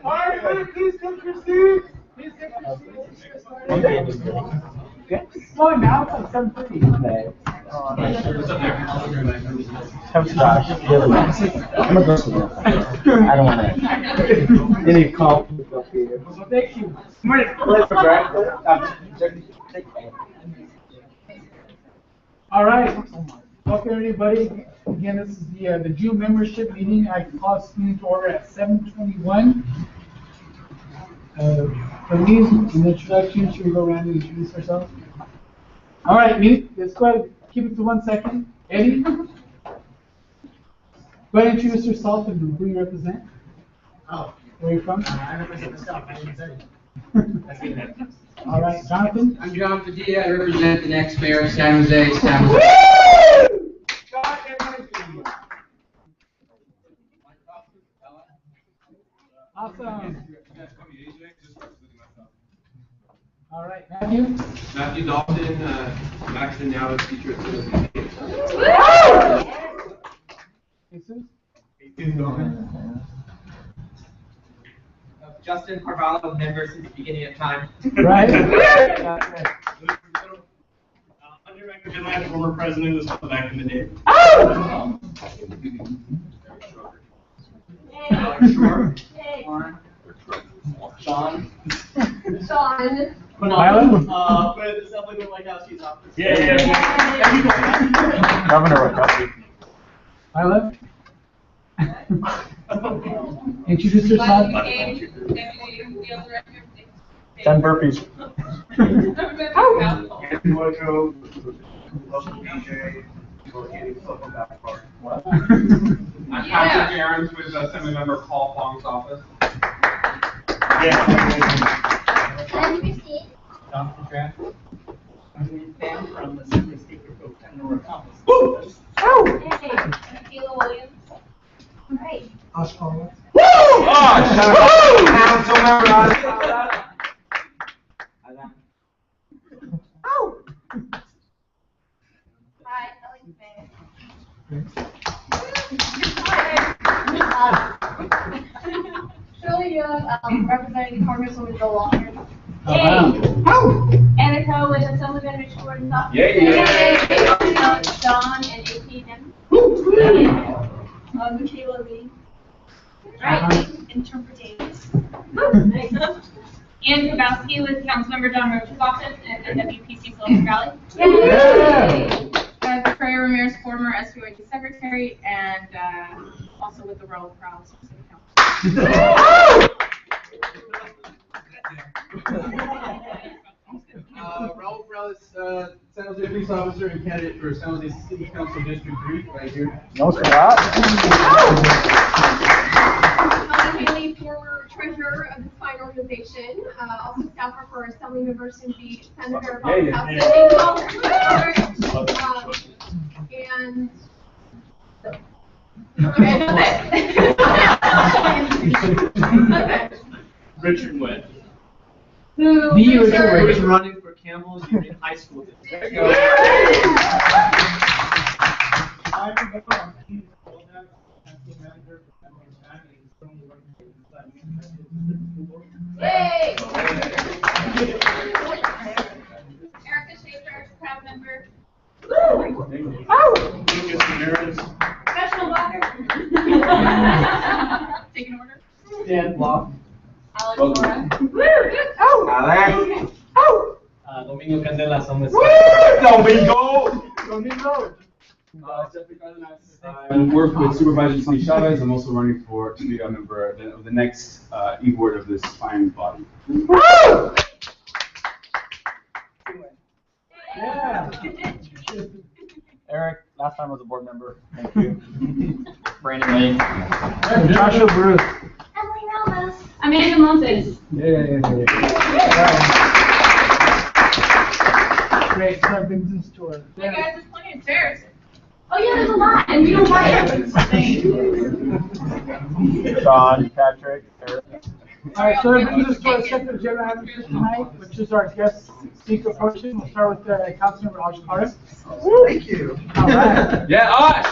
All right, please take your seats. Please take your seats. Okay. Oh, now it's like 7:30. Josh, I'm gonna go to work. I don't want to. Any call? Well, thank you. All right. Welcome everybody. Again, this is the June membership meeting. I call this meeting to order at 7:21. Please, in the introduction, should we go around and introduce ourselves? All right, let's go ahead. Keep it to 1 second. Eddie, go ahead and introduce yourself and who you represent. Oh, where are you from? I represent myself. My name is Eddie. All right, Jonathan. I'm John Padilla. I represent the next mayor of San Jose. San Jose. Awesome. All right, Matthew. Matthew Dalton, actually now a teacher at San Jesus. Justin Carvalho, member since the beginning of time. Right. Under Midland, former president of the school back in the day. Sean. But it's definitely the White House Chief's office. Yeah. Governor Rockefeller. Isla. Introduce yourself. 10 burpees. I'm Patrick Aarons with Assembly Member Paul Fong's office. I'm Christine. Jonathan Grant. I'm Pam from the Assembly Speaker Pro Tem Office. Hey, Sheila Williams. All right. Oscar. Council member. Hi, Ellen Faye. Shirley Young, representing Congresswoman Joe Walker. Annika with Assemblyman Rich Gordon's office. John and AP Dems. Michaela Lee. Right, interpreters. Ann Grabowski with Councilmember John Roach's office and WPC Silicon Valley. Yay! Freya Ramirez, former SUAG secretary, and also with the Raul Prowse City Council. Raul Perales, San Jose police officer and candidate for San Jose City Council District 3, right here. No, sir. That. Haley, former treasurer of this fine organization, also staffer for Assembly Member Cindy, Senator Bob House. And Richard Webb. Who's running for Campbell's Union High School District. Yay! Erica Schaefer, proud member. Lucas Ramirez. Professional blocker. Take an order. Dan Block. Alex Mora. Domingo Candela, somos. Domingo. I work with Supervisor Cindy Chavez. I'm also running to be a member of the next e-board of this fine body. Yeah. Eric, last time I was a board member. Thank you. Brandon Lane. Joshua Bruce. Emily Ramos. Amanda Montes. Great, so that brings us to our. Hey guys, there's plenty of chairs. Oh yeah, there's a lot, and we don't buy it. Sean, Patrick, Eric. All right, so that brings us to our second agenda item for tonight, which is our guest speaker portion. We'll start with Councilmember Osh Carter. Thank you. All right. Yeah, Osh!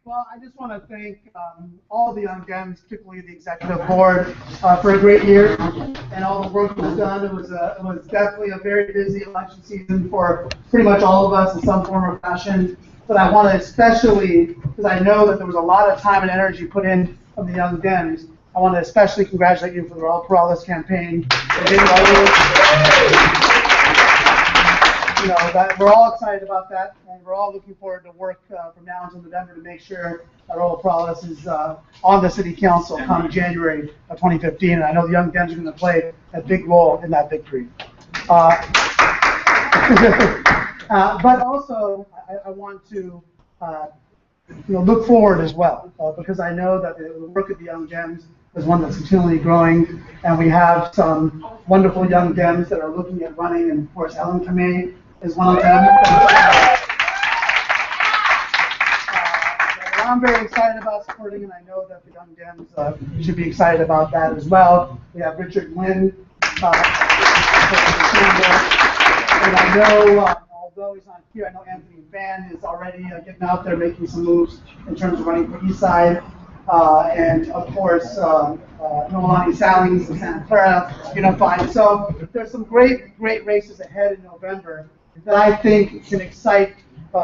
Well, Well, I just want to thank all the Young Dems, particularly the executive board, for a great year and all the work that was done. It was definitely a very busy election season for pretty much all of us in some form or fashion. But I want to especially, because I know that there was a lot of time and energy put in from the Young Dems, I want to especially congratulate you for the Raul Perales campaign. You know, that we're all excited about that, and we're all looking forward to work from now until November to make sure that Raul Perales is on the city council come January of 2015. And I know the Young Dems are going to play a big role in that victory. But also, I want to look forward as well, because I know that the work of the Young Dems is one that's continually growing, and we have some wonderful Young Dems that are looking at running, and of course Ellen Kamei is one of them. I'm very excited about supporting, and I know that the Young Dems should be excited about that as well. We have Richard Lynn, and I know, although he's not here, I know Anthony Van is already getting out there making some moves in terms of running for Eastside. And of course, Nolani Salings and Santa Clara Unified. So there's some great races ahead in November that I think can excite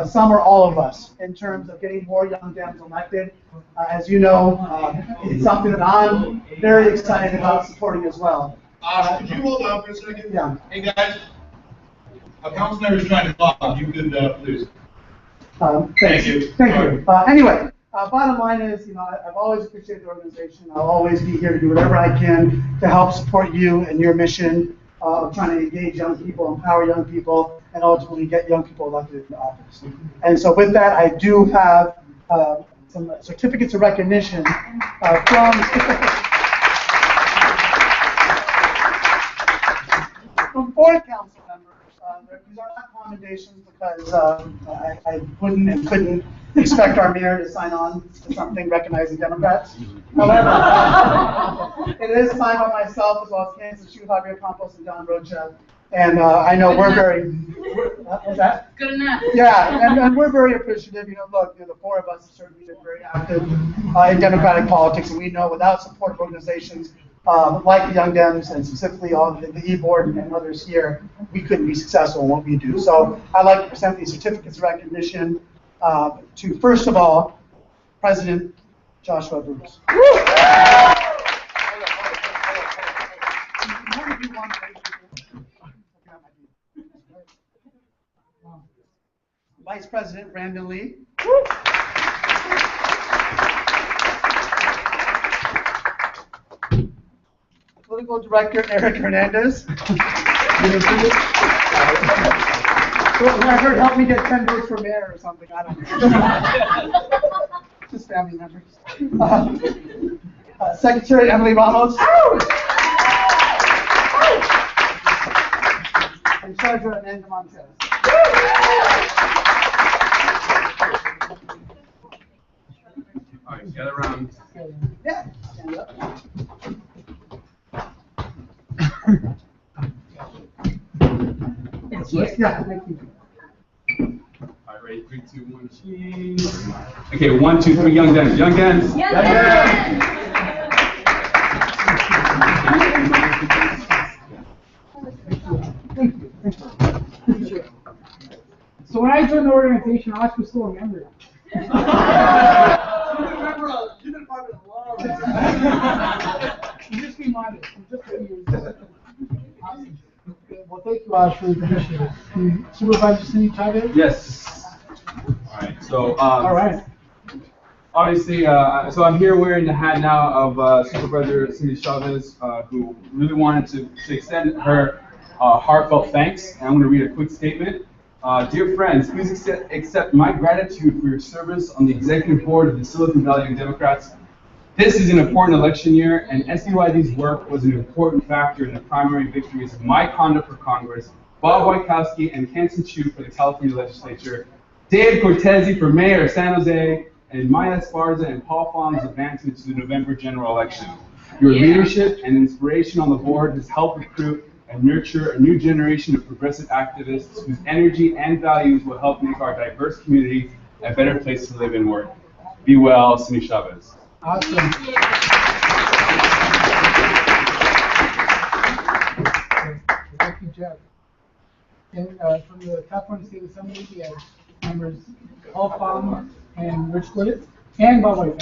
some or all of us in terms of getting more Young Dems elected. As you know, it's something that I'm very excited about supporting as well. Could you hold on for a second? Yeah. Hey guys, a council member is trying to talk. You could please. Thank you. Anyway. Bottom line is, I've always appreciated the organization. I'll always be here to do whatever I can to help support you and your mission of trying to engage young people, empower young people, and ultimately get young people elected into office. And so with that, I do have some certificates of recognition from 4 council members. These are not commendations because I wouldn't and couldn't expect our mayor to sign on to something recognizing Democrats. However, it is signed by myself as well as Kansas Shoe, Javier Campos, and Don Rocha. And I know we're very, what's that? Good enough. Yeah, and we're very appreciative. Look, the 4 of us have certainly been very active in democratic politics, and we know without support of organizations like the Young Dems and specifically all the E-Board and others here, we couldn't be successful in what we do. So I'd like to present these certificates of recognition to, first of all, President Joshua Bruce. Vice President Brandon Lee. Political Director Eric Hernandez. I heard help me get 10 votes for mayor or something. I don't know. Just family members. Secretary Emily Ramos. And Treasurer Amanda Montez. All right, gather around. Yeah. Stand up. Yeah, thank you. All right, ready? 3, 2, 1, cheese. Okay, 1, 2, 3, Young Dems. Young Dems. Young Dems. So when I joined the organization, I was still a member. You've been part of it a long time. Just be modest. Just a few years. Awesome. Well, thank you, Ash, really appreciate it. Supervisor Cindy Chavez? Yes. All right. So. All right. Obviously, so I'm here wearing the hat now of Supervisor Cindy Chavez, who really wanted to extend her heartfelt thanks. And I'm going to read a quick statement. Dear friends, please accept my gratitude for your service on the executive board of the Silicon Valley Young Democrats. This is an important election year, and SUID's work was an important factor in the primary victories of my conduct for Congress, Bob Wojtkowski and Hanson Chu for the California legislature, Dave Cortese for mayor of San Jose, and Maya Esparza and Paul Fahn's advancement to the November general election. Your leadership and inspiration on the board has helped recruit and nurture a new generation of progressive activists whose energy and values will help make our diverse community a better place to live and work. Be well, Cindy Chavez. Awesome. Thank you, Jeff. And from the California State Assembly, we have members Paul Fong and Rich Glitz and Bob White.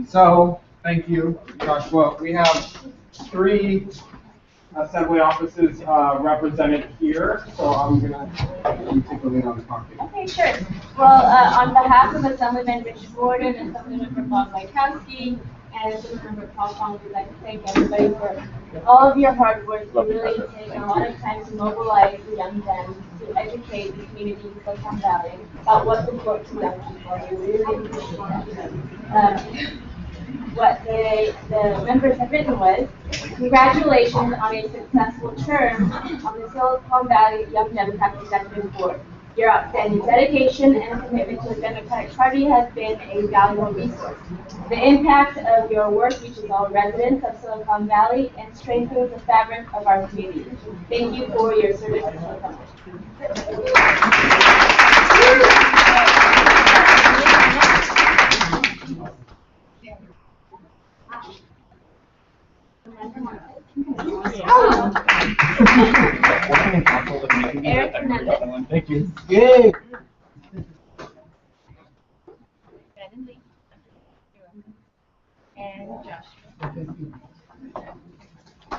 So, thank you, Joshua. We have 3 assembly offices represented here, so I'm gonna let you take the lead on the talking. Okay, sure. Well, on behalf of Assemblyman Rich Gordon and Assemblyman Bob Wajkowski and Assemblyman Paul Fong, we'd like to thank everybody for all of your hard work. You really take a lot of time to mobilize the Young Dems to educate the community of Silicon Valley about what's important to young people. We really appreciate that. What the members have written was, congratulations on a successful term on the Silicon Valley Young Democratic Executive Board. Your outstanding dedication and commitment to the Democratic Party has been a valuable resource. The impact of your work reaches all residents of Silicon Valley and strengthens the fabric of our community. Thank you for your service to Silicon Eric Hernandez. Thank you. Yay! Brandon Lee. And Josh.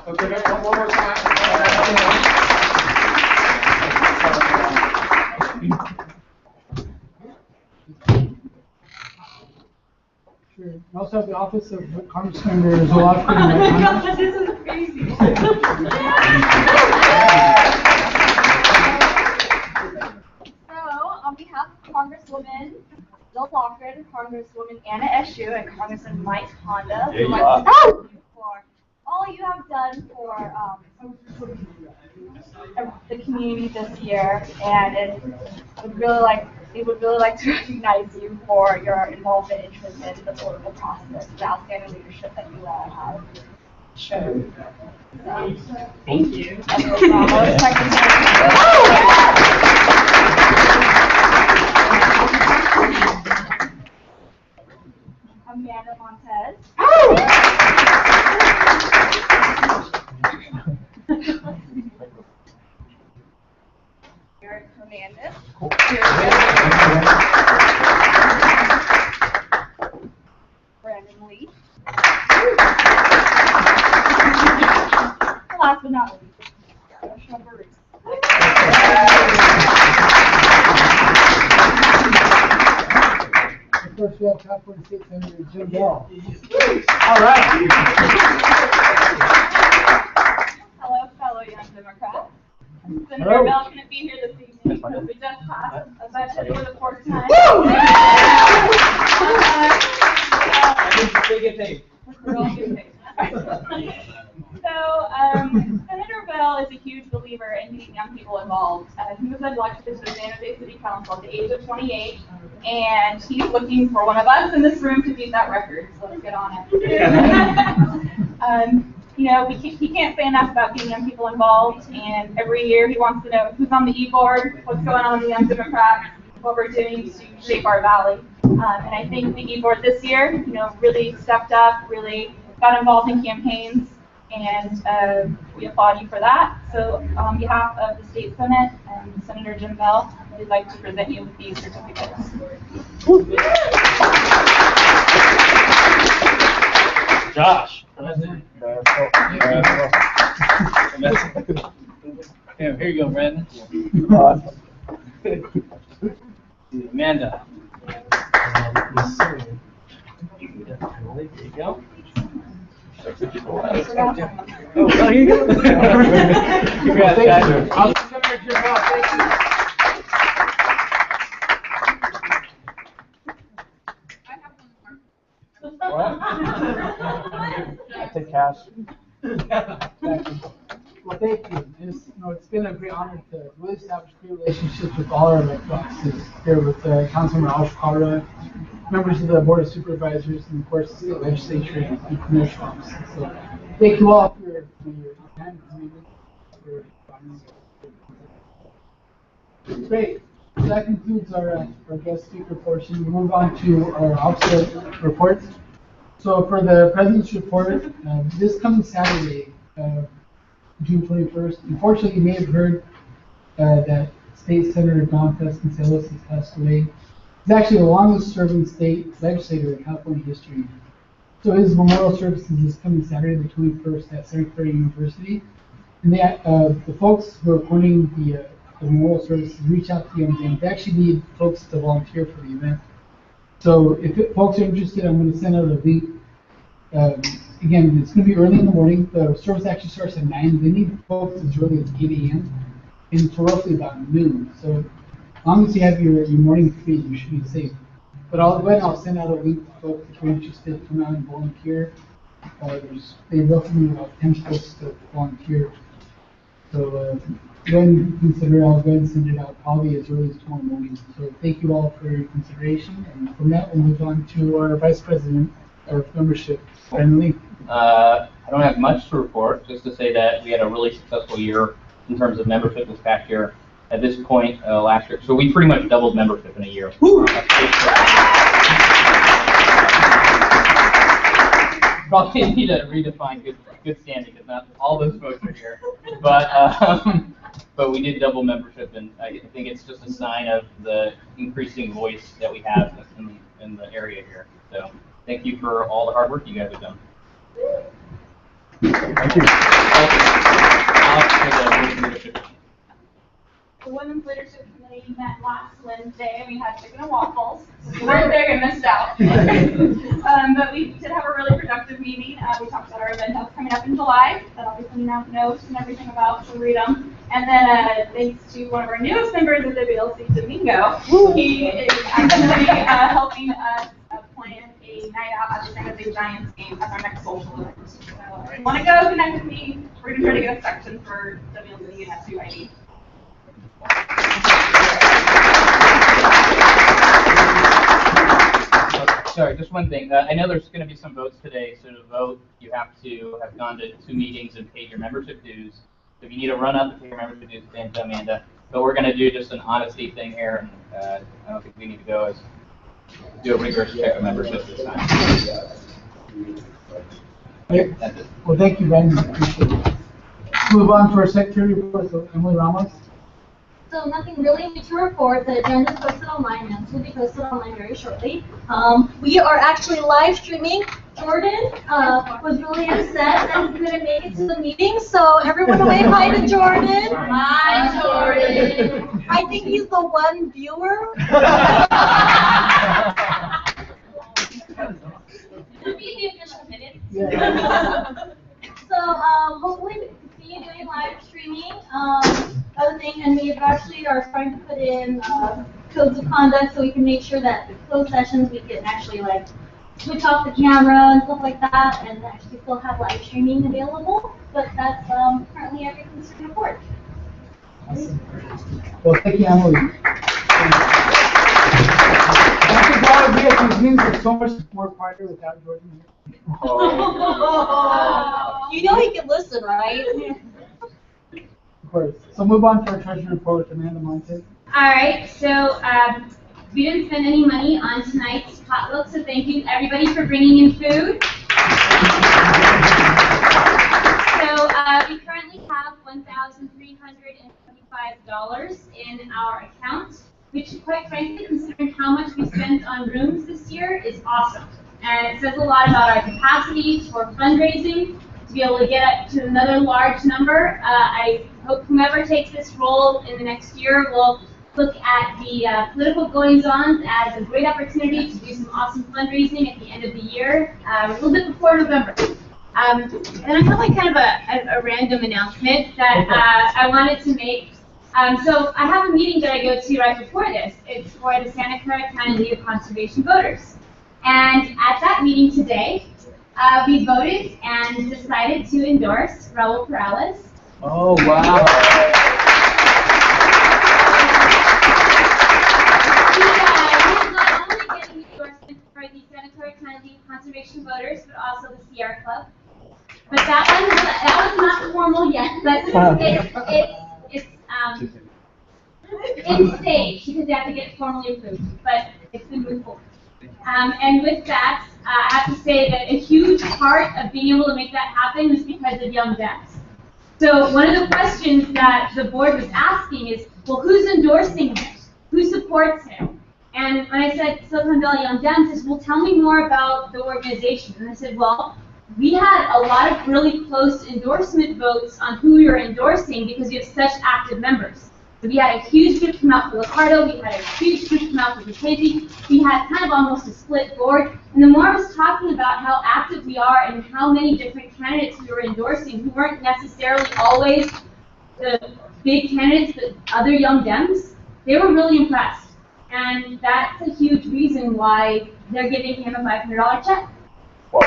Okay, one more time. Sure. We also have the office of Congressman Zolotkin. This is crazy. So, on behalf of Congresswoman Jill Lockard, Congresswoman Anna Eshoo, and Congressman Mike Honda, we'd like to thank you for all you have done for the community this year, and we would really like to recognize you for your involvement and interest in the political process, the outstanding leadership that you all have shown. Thank you. Amanda Montez. Eric Hernandez. Brandon Lee. Last but not least, Joshua Bruce. Of course, we have California State Senator Jim Bell. All right. Hello, fellow Young Democrats. Senator Bell couldn't be here this evening because we just passed a budget for the 4th time. They get paid. We're all getting paid. So, Senator Bell is a huge believer in getting young people involved. He was elected to the San Jose City Council at the age of 28, and he's looking for one of us in this room to beat that record. So let's get on it. You know, he can't say enough about getting young people involved, and every year he wants to know who's on the e-board, what's going on in the Young Democrats, what we're doing to shape our valley. And I think the e-board this year, you know, really stepped up, really got involved in campaigns, and we applaud you for that. So on behalf of the State Senate and Senator Jim Bell, we'd like to present you with these certificates. Josh. Here you go, Brandon. Amanda. There you go. Oh, here you go. Congrats, guys. I take cash. Well, thank you. It's been a great honor to really establish great relationships with all our offices here with Councilman Alshkara, members of the Board of Supervisors, and of course the legislature and commercial offices. So thank you all for your time and commitment. Great. So that concludes our guest speaker portion. We move on to our officer reports. So for the president's report, this coming Saturday, June 21st, unfortunately you may have heard that State Senator Don Vasconcelos has passed away. He's actually the longest serving state legislator in California history. So his memorial services is coming Saturday, the 21st at Secretary University. And the folks who are appointing the memorial services reach out to Young Dems. They actually need folks to volunteer for the event. So if folks are interested, I'm going to send out a link. Again, it's going to be early in the morning. The service actually starts at 9. They need folks as early as 8 a.m. and for roughly about noon. So as long as you have your morning free, you should be safe. But I'll go ahead and I'll send out a link to folks if you're interested to come out and volunteer. They roughly need about 10 folks to volunteer. So go ahead and consider it. I'll go ahead and send it out probably as early as tomorrow morning. So thank you all for your consideration. And from that, we'll move on to our Vice President of Membership, Brandon Lee. I don't have much to report, just to say that we had a really successful year in terms of membership this past year. At this point, last year, so we pretty much doubled membership in a year. Probably need to redefine good standing because not all those folks are here, but we did double membership, and I think it's just a sign of the increasing voice that we have in the area here. So thank you for all the hard work you guys have done. Thank you. The Women's Leadership Committee met last Wednesday, and we had chicken and waffles. So if you weren't there, you missed out. But we did have a really productive meeting. We talked about our event that's coming up in July that I'll be sending out notes and everything about, so read them. And then thanks to one of our newest members of the BLC, Domingo, he is actually helping us plan a night out at the San Jose Giants game as our next social event. So if you want to go, connect with me. We're going to try to get a section for WLC and SUID. Sorry, just one thing. I know there's going to be some votes today, so to vote, you have to have gone to 2 meetings and paid your membership dues. So if you need to run up and pay your membership dues, then to Amanda. But we're going to do just an honesty thing here, and I don't think we need to go do a rigorous check of membership this time. Okay. Well, thank you, Ben. Appreciate it. Move on to our secretary report, so Emily Ramos. So nothing really new to report. The agenda is posted online and will be posted online very shortly. We are actually live streaming. Jordan was really upset that he couldn't make it to the meeting, so everyone wave hi to Jordan. Hi, Jordan. I think he's the one viewer. It'll be the official minutes. Yeah. So hopefully we can see you doing live streaming. Other thing, and we actually are trying to put in codes of conduct so we can make sure that the closed sessions we can actually like switch off the camera and stuff like that, and actually still have live streaming available. But that's currently everything's to report. Well, thank you, Emily. I think all of these means are so much more quieter without Jordan here. You know he can listen, right? Of course. So move on to our treasury report with Amanda Montes. All right, so we didn't spend any money on tonight's potluck, so thank you everybody for bringing in food. So we currently have $1,325 in our account, which quite frankly, considering how much we spent on rooms this year, is awesome. And it says a lot about our capacity for fundraising to be able to get up to another large number. I hope whomever takes this role in the next year will look at the political goings-on as a great opportunity to do some awesome fundraising at the end of the year, a little bit before November. And I have like kind of a random announcement that I wanted to make. So I have a meeting that I go to right before this. It's for the Santa Clara County League of Conservation Voters. And at that meeting today, we voted and decided to endorse Raul Perales. Oh, wow. He is not only getting endorsement for the Santa Clara County League of Conservation Voters, but also the Sierra Club. But that was not formal yet, but it's in stage because they have to get formally approved, but it's been moved forward. And with that, I have to say that a huge part of being able to make that happen was because of Young Dems. So one of the questions that the board was asking is, well, who's endorsing him? Who supports him? And when I said Silicon Valley Young Dems, says, well, tell me more about the organization. And I said, well, we had a lot of really close endorsement votes on who you're endorsing because we have such active members. So we had a huge group come out for Ricardo, we had a huge group come out for Lucchese, we had kind of almost a split board. And the more I was talking about how active we are and how many different candidates we were endorsing who weren't necessarily always the big candidates, but other Young Dems, they were really impressed. And that's a huge reason why they're giving him a $500 check. So we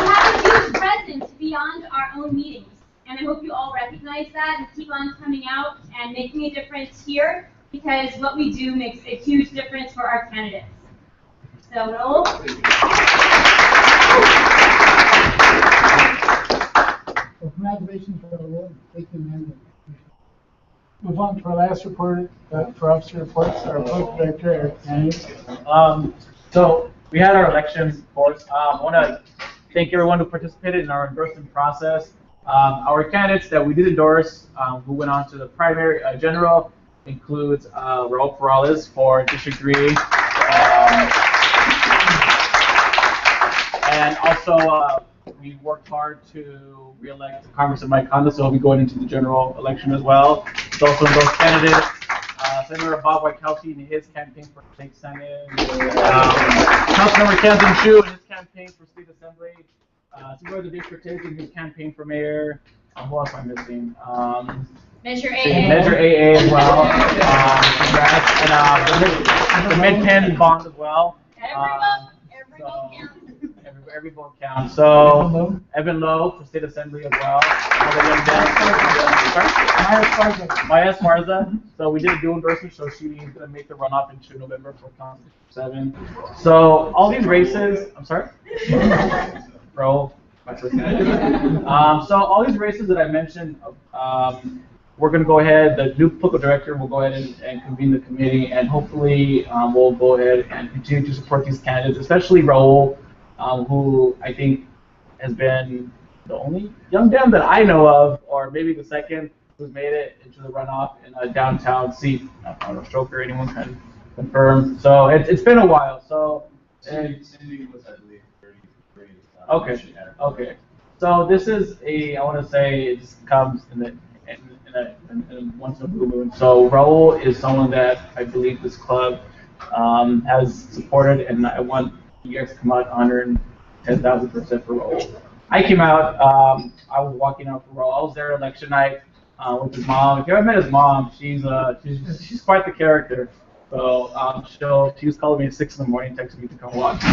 have a huge presence beyond our own meetings. And I hope you all recognize that and keep on coming out and making a difference here, because what we do makes a huge difference for our candidates. So, Raul. Well, congratulations, Raul. Thank you, Amanda. Move on to our last report, for officer reports, our political director, Eric Manning. So we had our elections, of course. I want to thank everyone who participated in our endorsement process. Our candidates that we did endorse, who went on to the primary general, includes Raul Perales for District 3. And also, we worked hard to re-elect Congressman Mike Honda, so he'll be going into the general election as well. It's also in those candidates. Senator Bob Wachowski in his campaign for state senate. Councilmember Kenton Chu in his campaign for state assembly. Supervisor Dave Cortez in his campaign for mayor. Who else am I missing? Measure AA. Measure AA as well. Congrats. And the mid-pen bond as well. Every vote counts. So Evan Lowe for state assembly as well. Maya Esparza. So we did a dual endorsement, so she's going to make the runoff into November for Council 7. So all these races, I'm sorry? Pro. So all these races that I mentioned, we're going to go ahead, the new political director will go ahead and convene the committee, and hopefully we'll go ahead and continue to support these candidates, especially Raul, who I think has been the only Young Dem that I know of, or maybe the second, who's made it into the runoff in a downtown seat. I don't know, Stroker, anyone can confirm. So it's been a while. So Cindy was, I believe, 33. Okay. So this is I want to say it just comes in once in a blue moon. So Raul is someone that I believe this club has supported, and I want you guys to come out 110,000% for Raul. I came out, I was walking out for Raul. I was there election night with his mom. If you ever met his mom, she's quite the character. So she was calling me at 6 in the morning, texting me to come walk. So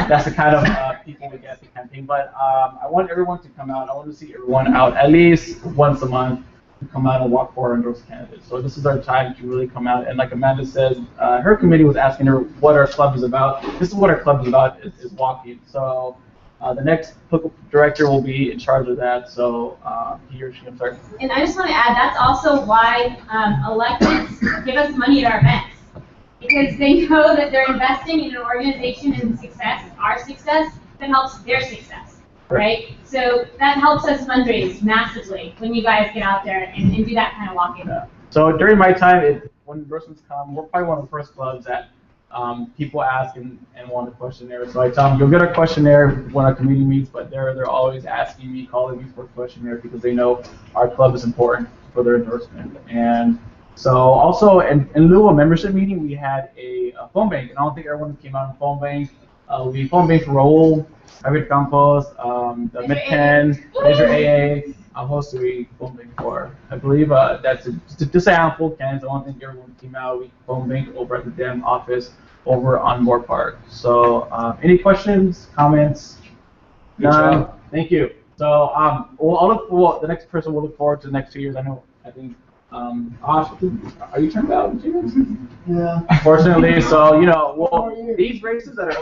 that's the kind of people we get at the campaign. But I want everyone to come out. I want to see everyone out at least once a month to come out and walk for our endorsed candidates. So this is our time to really come out. And like Amanda says, her committee was asking her what our club is about. This is what our club is about, is walking. So the next political director will be in charge of that. So he or she, I'm sorry. And I just want to add, that's also why electeds give us money at our events. Because they know that they're investing in an organization and success, our success, that helps their success, right? So that helps us fundraise massively when you guys get out there and do that kind of walking. Yeah. So during my time, when endorsements come, we're probably one of the first clubs that people ask and want a questionnaire. So I tell them, you'll get a questionnaire when our committee meets, but they're always asking me, calling me for a questionnaire because they know our club is important for their endorsement. And so also in lieu of a membership meeting, we had a phone bank, and I don't think everyone came out in phone bank. We phone bank for Raul, Javier Campos, the Mid-Penn, Measure AA. How close do we phone bank for? I believe that's just a handful of candidates. I don't think everyone came out. We phone bank over at the Dem office over on Moore Park. So any questions, comments? None. Thank you. So the next person we'll look forward to the next 2 years. I think Ash, are you turned out? Yeah. Unfortunately, so these races that are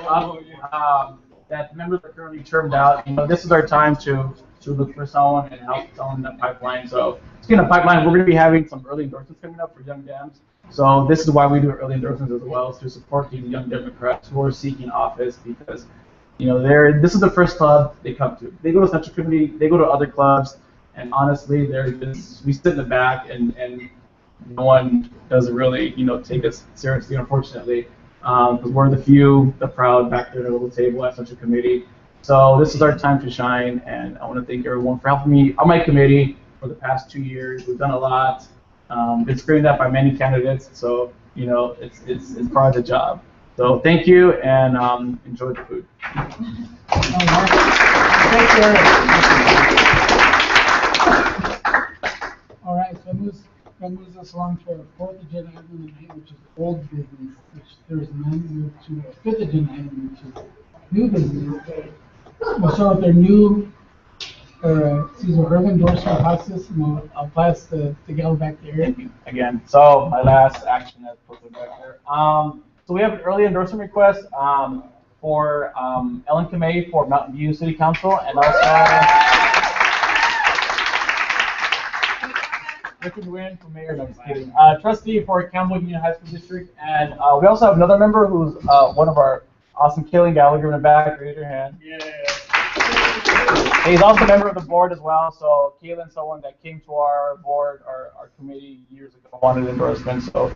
up, that members are currently termed out, this is our time to look for someone and help someone in the pipeline. So speaking of pipeline, we're going to be having some early endorsements coming up for Young Dems. So this is why we do early endorsements as well, is to support these young Democrats who are seeking office, because this is the first club they come to. They go to Central Committee, they go to other clubs, and honestly, we sit in the back and no one doesn't really take us seriously, unfortunately, because we're the proud back there at the little table at Central Committee. So this is our time to shine, and I want to thank everyone for helping me on my committee for the past 2 years. We've done a lot. Been screened out by many candidates, so it's part of the job. So thank you, and enjoy the food. Thank you. All right, so that moves us along to our fourth agenda item of the night, which is old business, which there is none. Move to our fifth agenda item, which is new business. We'll start with our early endorsement process, and I'll pass the gavel back to Eric. Again, so my last action as posted back there. So we have an early endorsement request for Ellen Kamei for Mountain View City Council, and also Richard Nguyen for mayor. No, I'm just kidding. Trustee for Campbell Union High School District, and we also have another member who's one of our awesome Kaylin Gallagher in the back. Raise your hand. Yeah. He's also a member of the board as well. So Kaylin's someone that came to our board, our committee years ago, wanted endorsement. So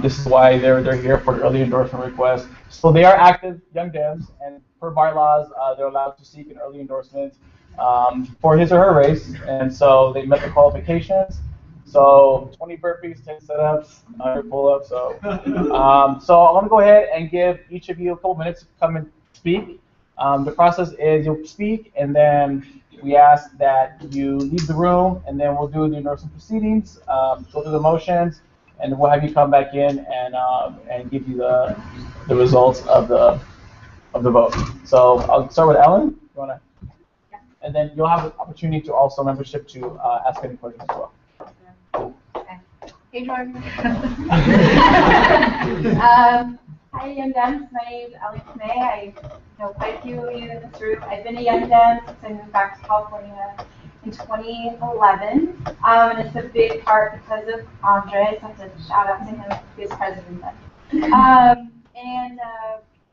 this is why they're here for the early endorsement request. So they are active Young Dems, and per bylaws, they're allowed to seek an early endorsement for his or her race. And so they met the qualifications. So 20 burpees, 10 sit-ups, 100 pull-ups. So so I want to go ahead and give each of you a couple minutes to come and speak. The process is you'll speak, and then we ask that you leave the room, and then we'll do the endorsement proceedings, go through the motions, and we'll have you come back in and give you the results of the vote. So I'll start with Ellen. You wanna? Yeah. And then you'll have an opportunity to also membership to ask any questions as well. Hey, Jordan. Hi, Young Dems. My name is Ellie Kamei. I know quite a few of you in this room. I've been a Young Dem since I moved back to California in 2011. And it's a big part because of Andre. So I have to shout out to him, he was president then.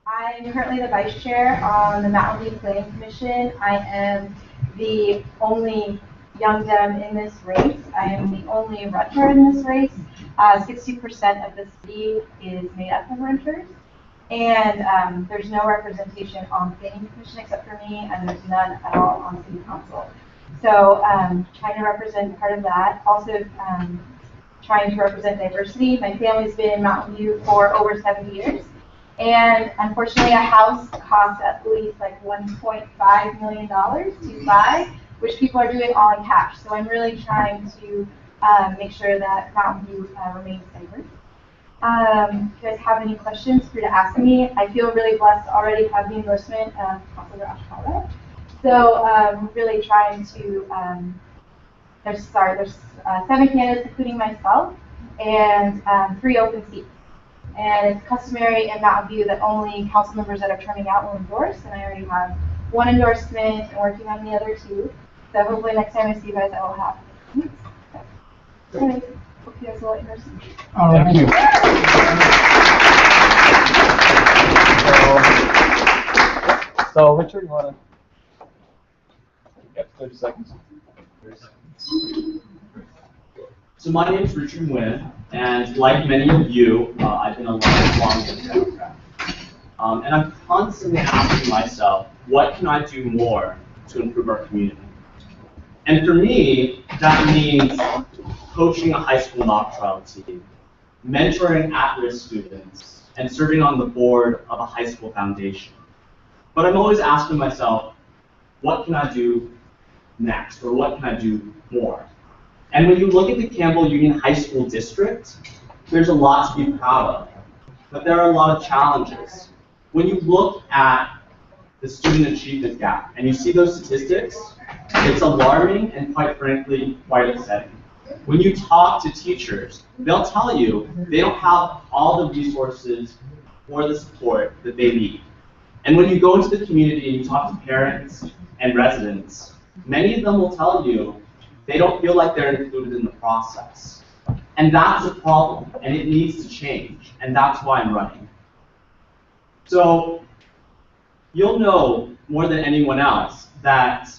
I'm currently the vice chair on the Mountain View Planning Commission. I am the only Young Dem in this race. I am the only renter in this race. 60% of the city is made up of renters. And there's no representation on the planning commission except for me, and there's none at all on city council. So trying to represent part of that. Also trying to represent diversity. My family's been in Mountain View for over 7 years. And unfortunately, a house costs at least like $1.5 million to buy, which people are doing all in cash. So I'm really trying to make sure that Mountain View remains diverse. If you guys have any questions, feel free to ask me. I feel really blessed to already have the endorsement of Councilor Ashkara. So really trying to, there's 7 candidates, including myself, and 3 open seats. And it's customary in Mountain View that only council members that are turning out will endorse, and I already have 1 endorsement and working on the other 2. So hopefully next time I see you guys, I will have. So, anyways, hope you guys will endorse me. All right. Thank you. So Richard, you want to? Yep, 30 seconds. So my name is Richard Nguyen, and like many of you, I've been a lifelong Democrat. And I'm constantly asking myself, what can I do more to improve our community? And for me, that means coaching a high school mock trial team, mentoring at-risk students, and serving on the board of a high school foundation. But I'm always asking myself, what can I do next, or what can I do more? And when you look at the Campbell Union High School District, there's a lot to be proud of. But there are a lot of challenges. When you look at the student achievement gap and you see those statistics, it's alarming and quite frankly, quite upsetting. When you talk to teachers, they'll tell you they don't have all the resources or the support that they need. And when you go into the community and you talk to parents and residents, many of them will tell you they don't feel like they're included in the process. And that's a problem, and it needs to change, and that's why I'm running. So you'll know more than anyone else that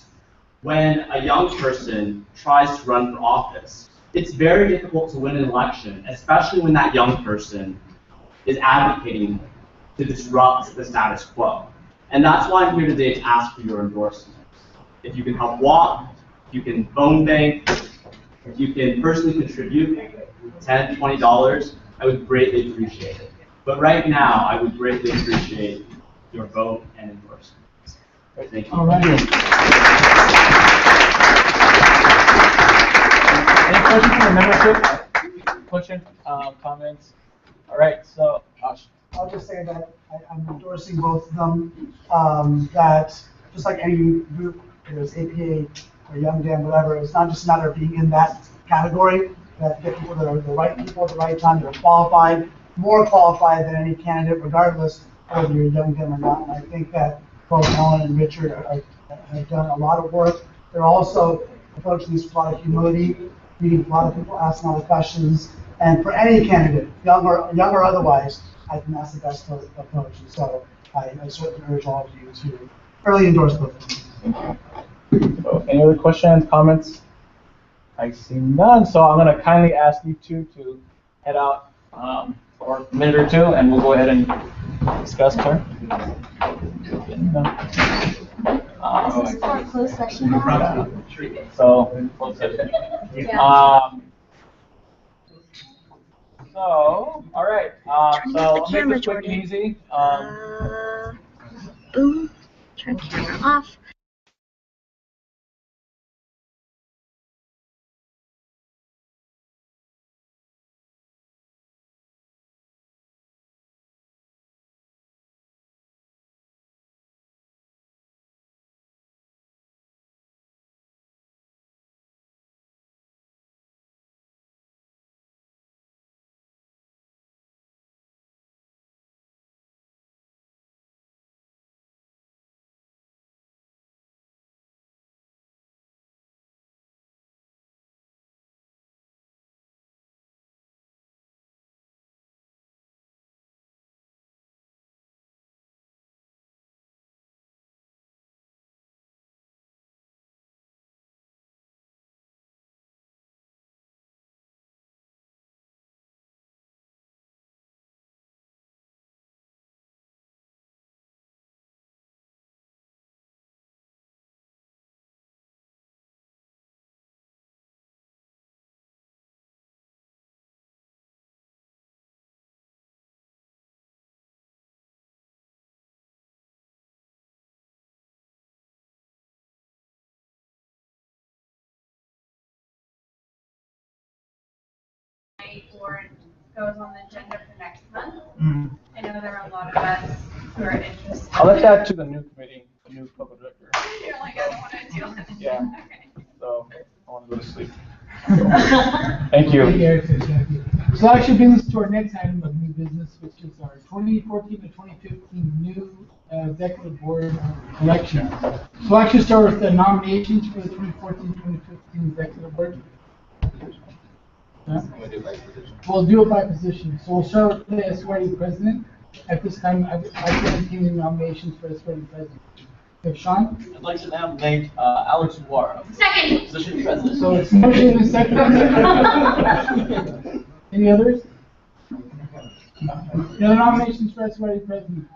when a young person tries to run for office, it's very difficult to win an election, especially when that young person is advocating to disrupt the status quo. And that's why I'm here today to ask for your endorsement. If you can help walk, if you can phone bank, if you can personally contribute $10, $20, I would greatly appreciate it. But right now, I would greatly appreciate your vote and endorsement. Thank you. All right. Any questions from the membership? Questions, comments? All right, so Josh. I'll just say that I'm endorsing both of them, that just like any group, whether it's APA or Young Dem, whatever, it's not just a matter of being in that category, that get people that are the right people at the right time, that are qualified, more qualified than any candidate, regardless of whether you're a Young Dem or not. And I think that both Ellen and Richard have done a lot of work. They're also approaching this with a lot of humility, meeting a lot of people, asking all the questions. And for any candidate, young or otherwise, I think that's the best approach. And so I certainly urge all of you to early endorse both of them. So any other questions, comments? I see none, so I'm going to kindly ask you two to head out for a minute or two, and we'll go ahead and discuss her. This is for a closed session now? So, all right. So I'll make this quick and easy. Boom. Turn camera off. Board goes on the agenda for next month. I know there are a lot of us who are interested. I'll let that to the new committee, the new public director. You're like, I don't want to deal with it. Yeah. Okay. So I want to go to sleep. Thank you. So that actually brings us to our next item of new business, which is our 2014 to 2015 new executive board election. So we'll actually start with the nominations for the 2014-2015 executive board. We'll do it by position. So we'll start with the SYD president. At this time, I'd like to entertain the nominations for SYD president. Okay, Sean? I'd like to nominate Alex Suara. Second. Position president. So it's motion and second. Any others? Any other nominations for SYD president?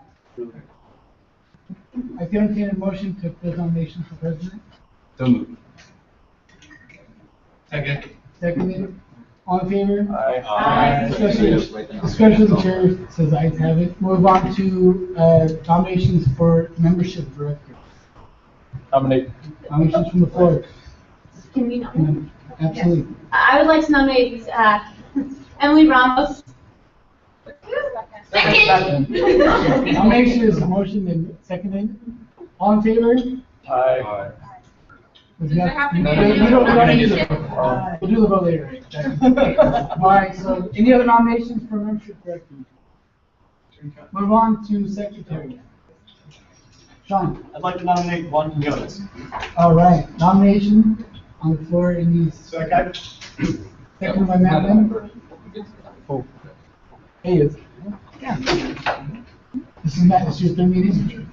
I can entertain a motion to close nominations for president. So moved. Second. Seconded. All in favor? Aye. Discussion, the chair says ayes have it. Move on to nominations for membership director. Nominations from the floor. Can we nominate? Absolutely. I would like to nominate Emily Ramos. Second. Nomination is motion and seconded. All in favor? Aye. We don't need to vote. We'll do the vote later. All right, so any other nominations for membership director? Move on to secretary. Sean. I'd like to nominate Juan Quinones. All right, nomination on the floor in these. Second by Matt Lynn. Oh. Hey, yeah. This is Matt, this is your third meeting?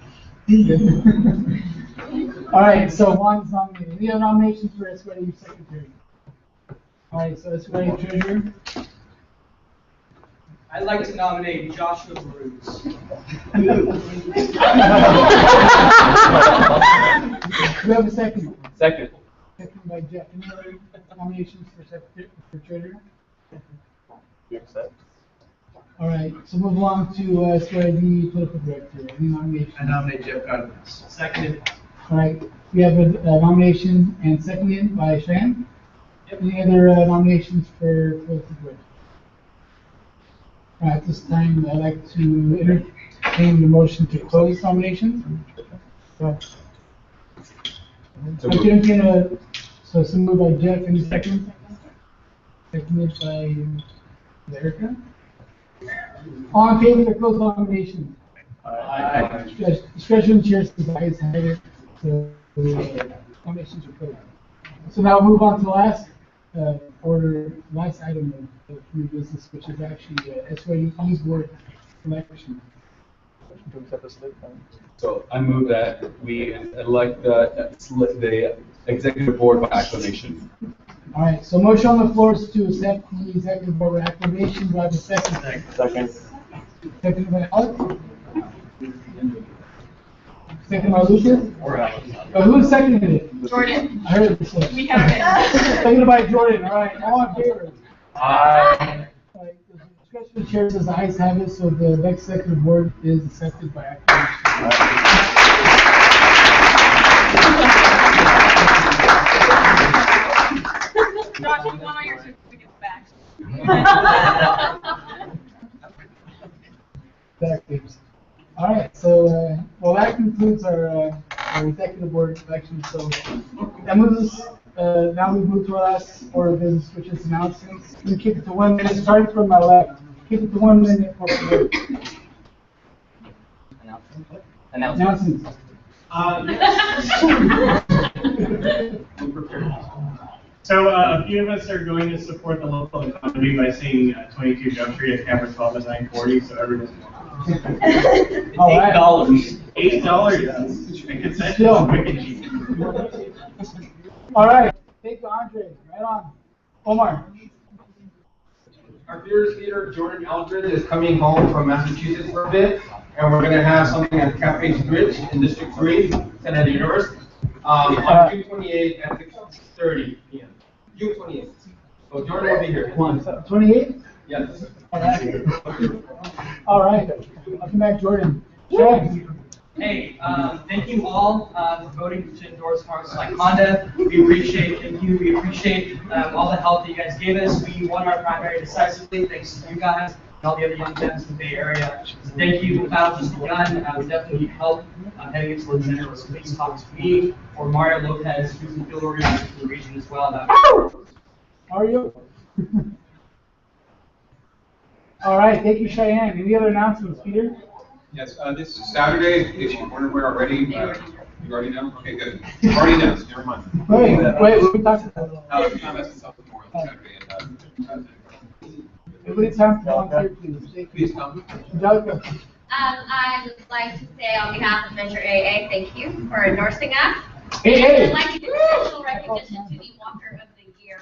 All right, so Juan's nominated. Any other nominations for SYU secretary? All right, so SYU treasurer. I'd like to nominate Joshua Bruce. Do we have a second? Second. Second by Jeff. Any other nominations for secretary, for treasurer? You accept? All right, so move along to SYD political director. Any nominations? I nominate Jeff Godwin. Seconded. All right, we have a nomination and seconded by Cheyenne. Any other nominations for political director? All right, at this time, I'd like to entertain the motion to close nominations. So moved by Jeff, any second? Seconded by Erica. All in favor to close nominations? Aye. Discretion chairs the ayes have it. So nominations are closed. So now we'll move on to the last last item of new business, which is actually SYU's board election. So I move that we elect the executive board by acclamation. All right, so motion on the floor is to accept the executive board by acclamation. Do I have a second? Second. Second by Alex? Second by Lucas? Who seconded it? Jordan. I heard it. We have it. Seconded by Jordan, all right, all in favor? Aye. All right, the discretion of the chair says the ayes have it, so the next executive board is accepted by acclamation. Josh, you want all your certificates back. Exactly. All right, so well, that concludes our executive board election. So that moves us. Now we move to our last order of business, which is announcements. We keep it to 1 minute, starting from my left. Keep it to 1 minute for the announcements. So a few of us are going to support the local economy by seeing 22 Jump Street at camera 12 at 9:40. So everyone's $8. $8. A concession is wicked cheap. All right, thank you, Andre. Right on. Omar. Our theater leader, Jordan Eldred, is coming home from Massachusetts for a bit, and we're going to have something at Cafe Bridge in District 3, San Diego, on June 28th at 6:30 p.m. June 28th. So Jordan will be here. 28? Yes. All right. Welcome back, Jordan. Chad. Hey, thank you all for voting to endorse Marcus like Honda. We appreciate you. We appreciate all the help that you guys gave us. We won our primary decisively thanks to you guys and all the other Young Dems in the Bay Area. So thank you. The battle just begun. We definitely need help heading into the general. So please talk to me or Mario Lopez, who's the field organizer for the region as well. How are you? All right, thank you, Cheyenne. Any other announcements, Peter? Yes, this Saturday, if you weren't aware already, you already know? Okay, good. Already knows, never mind. Wait, what are we talking about? That's Memorial Saturday. Everybody time to volunteer, please. Please come. Angelica. I would like to say on behalf of Venture AA, thank you for endorsing us. Hey, and I'd like to give special recognition to the Walker of the Year.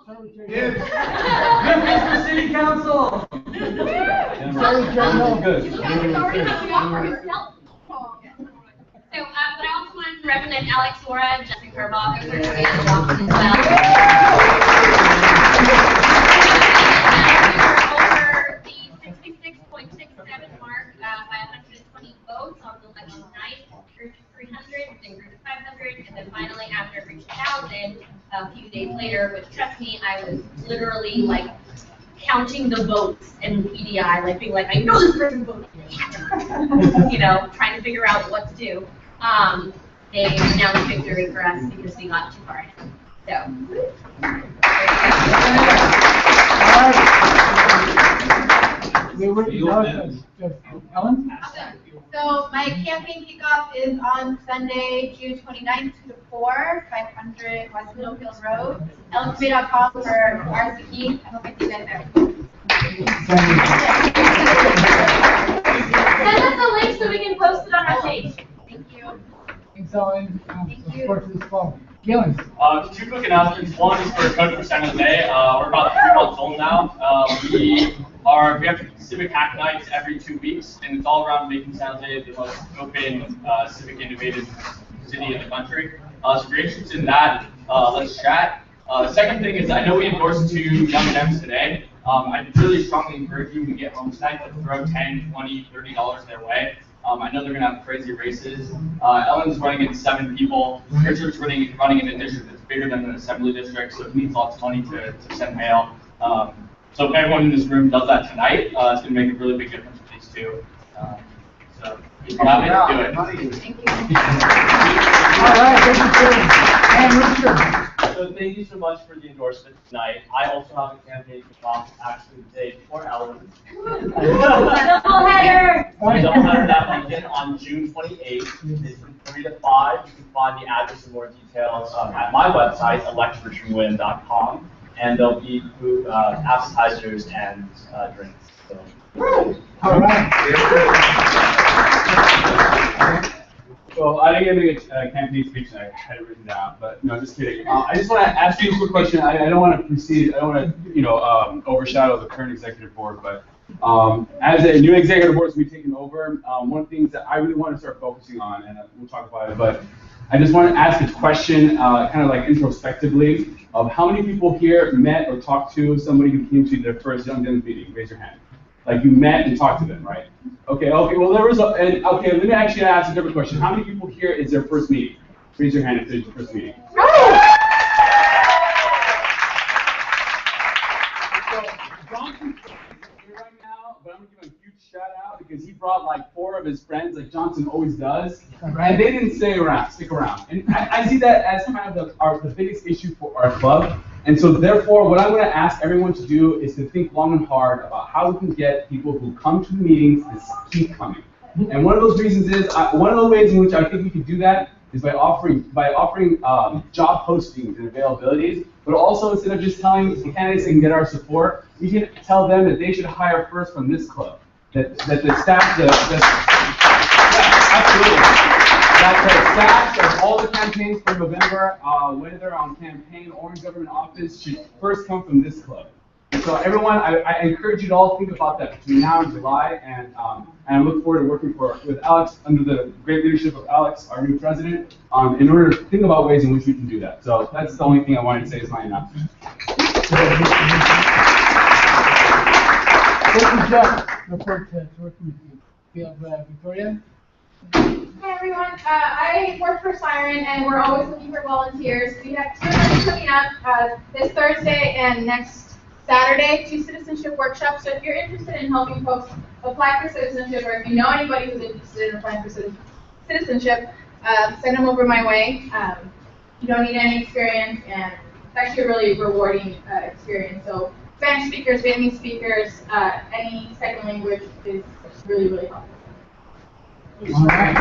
Good for City Council. Good. So, but I also wanted to recommend Alex Sora and Jessica Kerbach over to the Washington as well. Over the 66.67 mark by 120 votes on the election night. Group 300 and group 500 and then finally, after it reached 1,000, a few days later, with Trust Me, I was literally like counting the votes in PDI, like being like, I know this person voted, you know, trying to figure out what to do. They announced victory for us because we got too far ahead. So. Ellen? So my campaign kickoff is on Sunday, June 29th, 2 to 4, 500 West Middlefield Road. LFB.com for RCP. I hope I see you guys there. Send us the link so we can post it on our page. Thank you. Thanks, Ellen. Support for this fall. Gillen. Two quick announcements. One is for Coach for San Jose. We're about 3 months old now. We have civic hack nights every 2 weeks, and it's all around making San Jose the most open, civic innovative city in the country. So if you're interested in that, let's chat. The second thing is I know we endorsed 2 Young Dems today. I really strongly encourage you when you get home tonight to throw $10, $20, $30 their way. I know they're going to have crazy races. Ellen's running in 7 people. Richard's running in a district that's bigger than an assembly district, so it needs lots of money to send mail. So if everyone in this room does that tonight, it's going to make a really big difference for these 2. So if you have it, do it. Thank you. All right, thank you, and Richard. So thank you so much for the endorsement tonight. I also have a campaign kickoff actually the day before Ellen. Doubleheader! Doubleheader that weekend on June 28th. It's from 3 to 5. You can find the address and more details at my website, electRichardWin.com. And there'll be food, appetizers and drinks. So. All right. So I didn't get a campaign speech, and I had it written down, but no, just kidding. I just want to ask you a quick question. I don't want to proceed. I don't want to, overshadow the current executive board, but as a new executive board is taking over, one of the things that I really want to start focusing on, and we'll talk about it, but I just want to ask a question, kind of like introspectively, of how many people here met or talked to somebody who came to their first Young Dems meeting? Raise your hand. Like you met and talked to them, right? Okay, well there was okay, let me actually ask a different question. How many people here is their first meeting? Raise your hand if it's your first meeting. Johnson's here right now, but I'm gonna give him a huge shout out because he brought like 4 of his friends, like Johnson always does, and they didn't stick around. And I see that as kind of the biggest issue for our club. And so therefore, what I'm going to ask everyone to do is to think long and hard about how we can get people who come to the meetings to keep coming. And one of those reasons is, one of the ways in which I think we can do that is by offering job postings and availabilities, but also instead of just telling the candidates they can get our support, we can tell them that they should hire first from this club. That the staff, absolutely. That the staff of all the campaigns for November, whether they're on campaign or in government office, should first come from this club. So everyone, I encourage you to all think about that between now and July, and I look forward to working with Alex under the great leadership of Alex, our new president, in order to think about ways in which we can do that. So that's the only thing I wanted to say is my announcement. Thank you, Jeff. Look forward to working with you. We have Victoria. Hi everyone, I work for Siren and we're always looking for volunteers. We have 2 events coming up this Thursday and next Saturday, 2 citizenship workshops. So if you're interested in helping folks apply for citizenship, or if you know anybody who's interested in applying for citizenship, send them over my way. You don't need any experience, and it's actually a really rewarding experience. So Spanish speakers, Vietnamese speakers, any second language is really, really helpful. All right.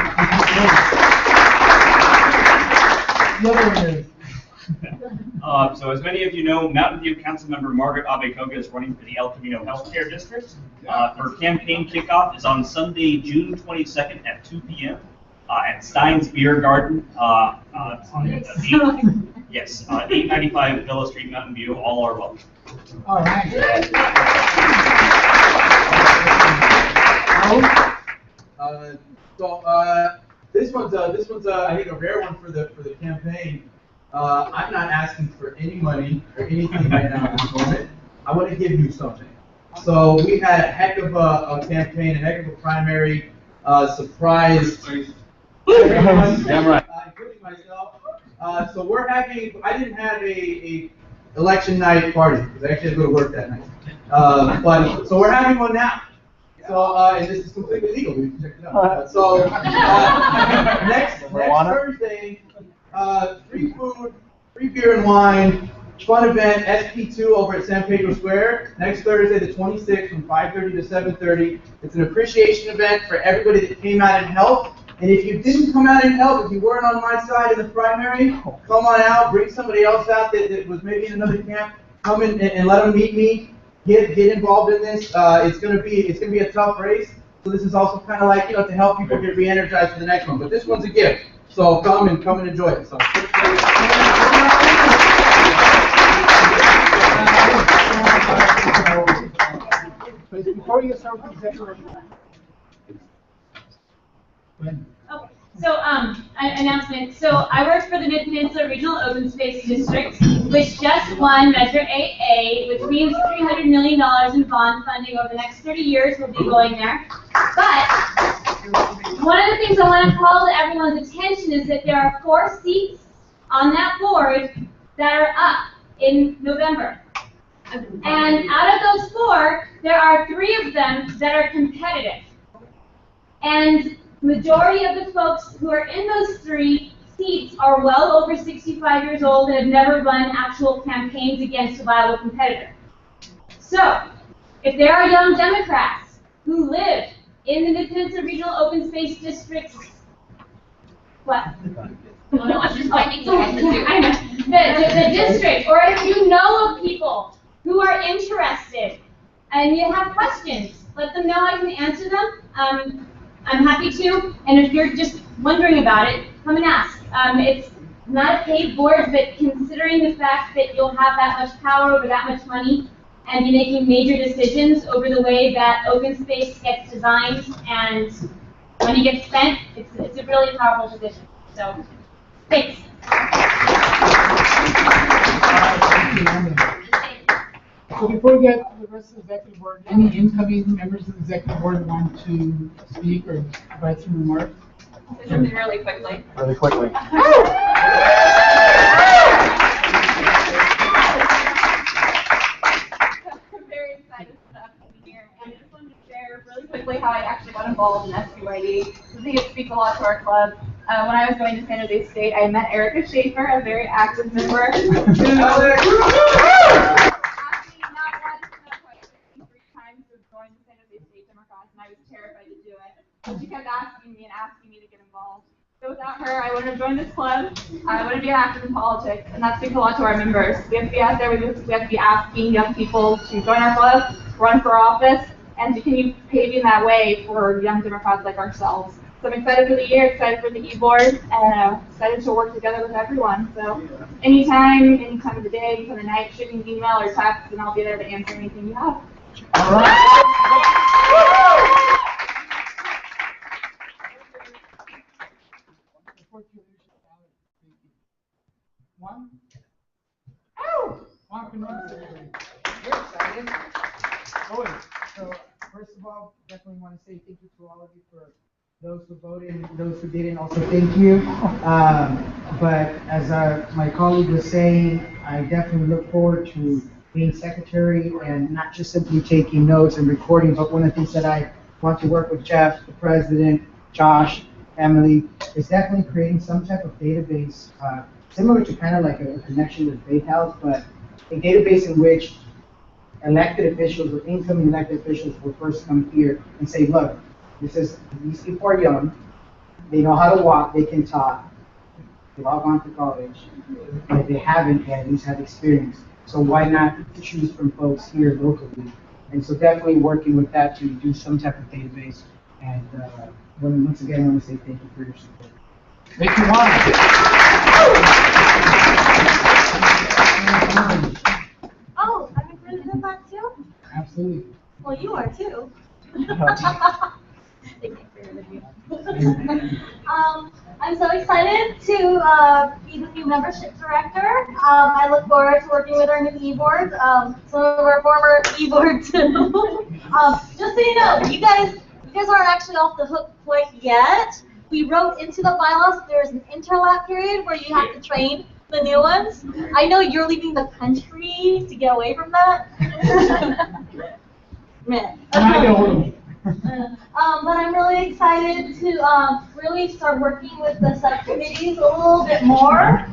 So as many of you know, Mountain View Councilmember Margaret Abekoga is running for the El Camino Healthcare District. Her campaign kickoff is on Sunday, June 22nd at 2 p.m. At Stein's Beer Garden. Yes, 895 Villa Street, Mountain View. All are welcome. All right. This one's I think a rare one for the campaign. I'm not asking for any money or anything right now at this moment. I want to give you something. So we had a heck of a campaign, a heck of a primary surprise. Damn right. Including myself. So we're having, I didn't have a election night party, because I actually had to go to work that night. So we're having one now. So, and this is completely legal, we can check it out. Next Thursday, free food, free beer and wine, fun event, SP2 over at San Pedro Square. Next Thursday, the 26th, from 5:30 to 7:30. It's an appreciation event for everybody that came out and helped. And if you didn't come out and help, if you weren't on my side in the primary, come on out, bring somebody else out that was maybe in another camp, come in and let them meet me, get involved in this. It's gonna be a tough race. So this is also kind of like, to help people get re-energized for the next one. But this one's a gift. So come and enjoy it. So. Before you get started with the executive Okay. So, announcement. So, I work for the Mid-Peninsula Regional Open Space District, which just won Measure 8A, which means $300 million in bond funding over the next 30 years will be going there. But one of the things I want to call to everyone's attention is that there are 4 seats on that board that are up in November. And out of those 4, there are 3 of them that are competitive. And majority of the folks who are in those 3 seats are well over 65 years old and have never run actual campaigns against a viable competitor. So, if there are young Democrats who live in the Mid-Peninsula Regional Open Space Districts, what? Oh, no, I'm just finding the district, or if you know of people who are interested and you have questions, let them know I can answer them. I'm happy to, and if you're just wondering about it, come and ask. It's not a paid board, but considering the fact that you'll have that much power over that much money and be making major decisions over the way that open space gets designed and money gets spent, it's a really powerful position. So, thanks. So before we get to the rest of the executive board, any incoming members of the executive board want to speak or provide some remarks? Say something really quickly. Really quickly. I'm very excited to be here, and I just wanted to share really quickly how I actually got involved in SBYD. I think it speaks a lot to our club. When I was going to San Jose State, I met Erica Schaefer, a very active member. I was terrified to do it. And she kept asking me to get involved. So without her, I wouldn't have joined this club. I wouldn't be active in politics, and that speaks a lot to our members. We have to be out there. We have to be asking young people to join our club, run for office, and to continue paving that way for young Democrats like ourselves. So I'm excited for the year, excited for the e-board, and excited to work together with everyone. So any time of the day, any time of the night, shoot me an email or text, and I'll be there to answer anything you have. All right. Juan? Juan, can you everybody? We're excited. Always. So, first of all, definitely want to say thank you to all of you for those who voted and those who didn't. Also, thank you. But as my colleague was saying, I definitely look forward to being secretary and not just simply taking notes and recording, but one of the things that I want to work with Jeff, the president, Josh, Emily, is definitely creating some type of database, similar to kind of like a connection with Faith House, but a database in which elected officials or incoming elected officials will first come here and say, look, these people are young, they know how to walk, they can talk, they've all gone to college, but if they haven't, they at least have experience. So why not choose from folks here locally? And so definitely working with that to do some type of database. And once again, I want to say thank you for your support. Thank you, Juan. Oh, I'm included in that too? Absolutely. Well, you are too. I'm so excited to be the new membership director. I look forward to working with our new e-board, some of our former e-board too. Just so you know, you guys aren't actually off the hook quite yet. we wrote into the bylaws there's an interlap period where you have to train the new ones. I know you're leaving the country to get away from that. Man. But I'm really excited to really start working with the subcommittees a little bit more.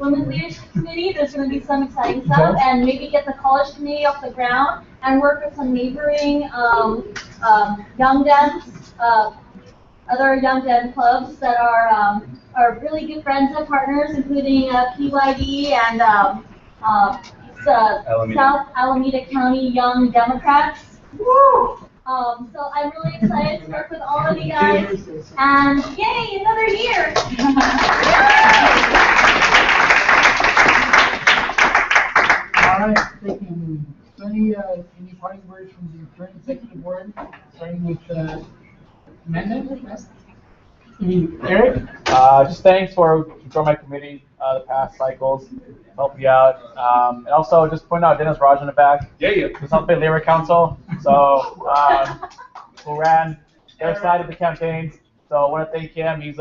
Women's Leadership Committee, there's going to be some exciting stuff, and maybe get the college committee off the ground and work with some neighboring Young Dems, other Young Dem clubs that are really good friends and partners, including PYD and South Alameda County Young Democrats. Woo! So I'm really excited to work with all of you guys, and yay, another year! All right, thank you. So any parting words from the current executive board, starting with Amanda? Eric? Just thanks for joining my committee the past cycles, help you out. And also just point out Dennis Raj in the back. Yeah. He's on the Labor Council. So who ran their side of the campaigns. So I want to thank him. He's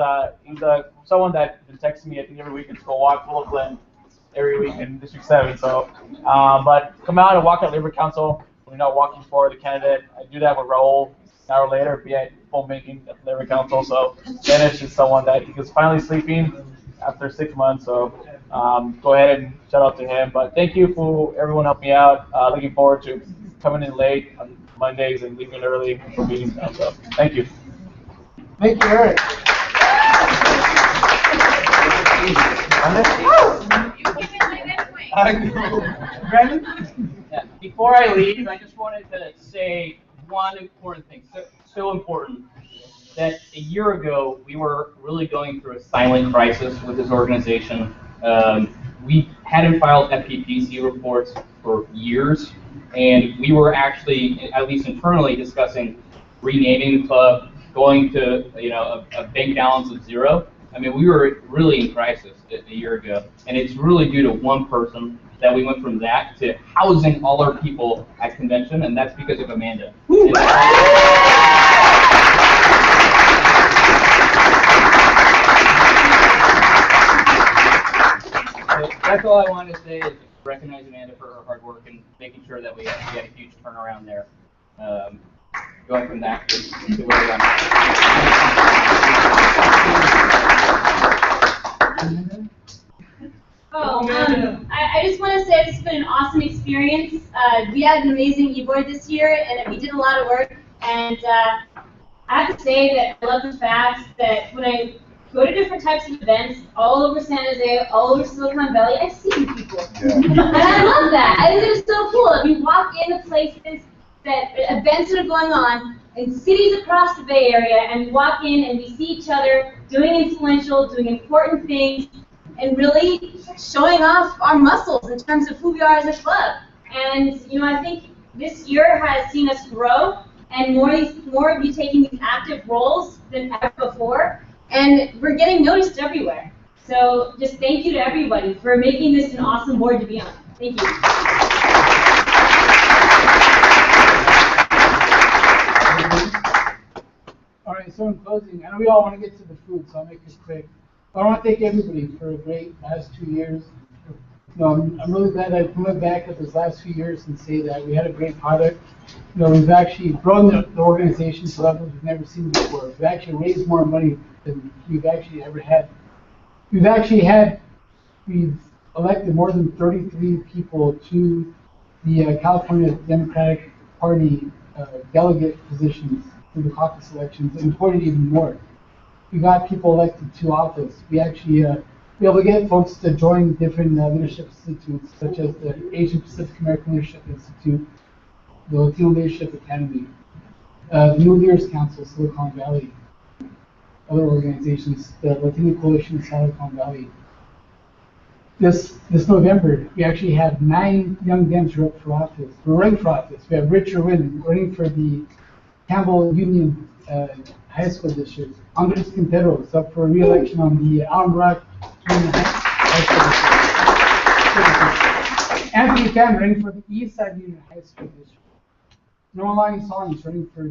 someone that been texting me I think every week and go walk Oakland every week in District 7. So but come out and walk at Labor Council. We're not walking for the candidate. I do that with Raul. An hour later, be at full meeting at the Labor Council. So Dennis is someone that he was finally sleeping after 6 months. So go ahead and shout out to him. But thank you for everyone helping me out. Looking forward to coming in late on Mondays and leaving early for meetings now. So thank you. Thank you, Eric. Yeah. Before I leave, I just wanted to say one important thing, so important, that a year ago we were really going through a silent crisis with this organization. We hadn't filed FPPC reports for years, and we were actually, at least internally, discussing renaming the club, going to a bank balance of 0. I mean, we were really in crisis a year ago, and it's really due to one person that we went from that to housing all our people at convention, and that's because of Amanda. So that's all I wanted to say is recognize Amanda for her hard work and making sure that we had a huge turnaround there. Going from that to where we are now. I just want to say it's been an awesome experience. We had an amazing e-board this year, and we did a lot of work. And I have to say that I love the fact that when I go to different types of events all over San Jose, all over Silicon Valley, I see you people. And I love that. I think it's so cool. We walk into places that events that are going on in cities across the Bay Area, and we walk in and we see each other doing influential, doing important things, and really showing off our muscles in terms of who we are as a club. And I think this year has seen us grow, and more of you taking these active roles than ever before, and we're getting noticed everywhere. So just thank you to everybody for making this an awesome board to be on. Thank you. All right, so in closing, I know we all want to get to the food, so I'll make this quick. I want to thank everybody for a great last 2 years. I'm really glad I can look back at those last few years and say that we had a great product. We've actually grown the organization to levels we've never seen before. We've actually raised more money than we've actually ever had. We've elected more than 33 people to the California Democratic Party delegate positions through the caucus elections, and appointed even more. We got people elected to office. We actually be able to get folks to join different leadership institutes, such as the Asian Pacific American Leadership Institute, the Latino Leadership Academy, the New Leaders Council, Silicon Valley, other organizations, the Latino Coalition of Silicon Valley. This November, we actually have 9 Young Dems who are up for office. We're running for office. We have Rich Irwin running for the Campbell Union High School District. Andres Quintero is up for re-election on the Alum Rock Union High School District. Anthony Tan running for the East Side Union High School District. Noah Song is running for